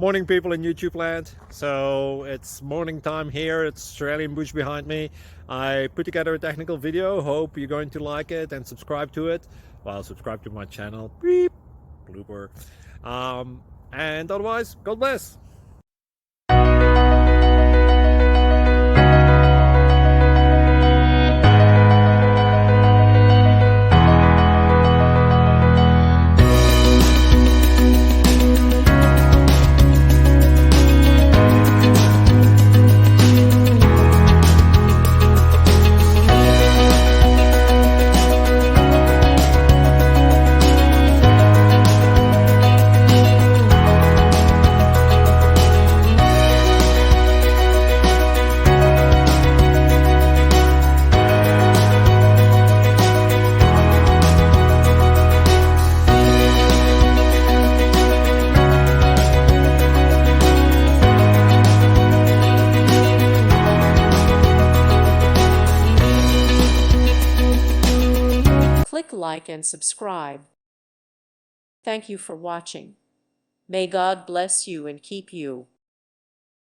Morning, people in YouTube land. So it's morning time here. It's Australian bush behind me. I put together a technical video. Hope you're going to like it and subscribe to it. Well, subscribe to my channel. Beep, blooper. And otherwise, God bless. Click like and subscribe. Thank you for watching. May God bless you and keep you.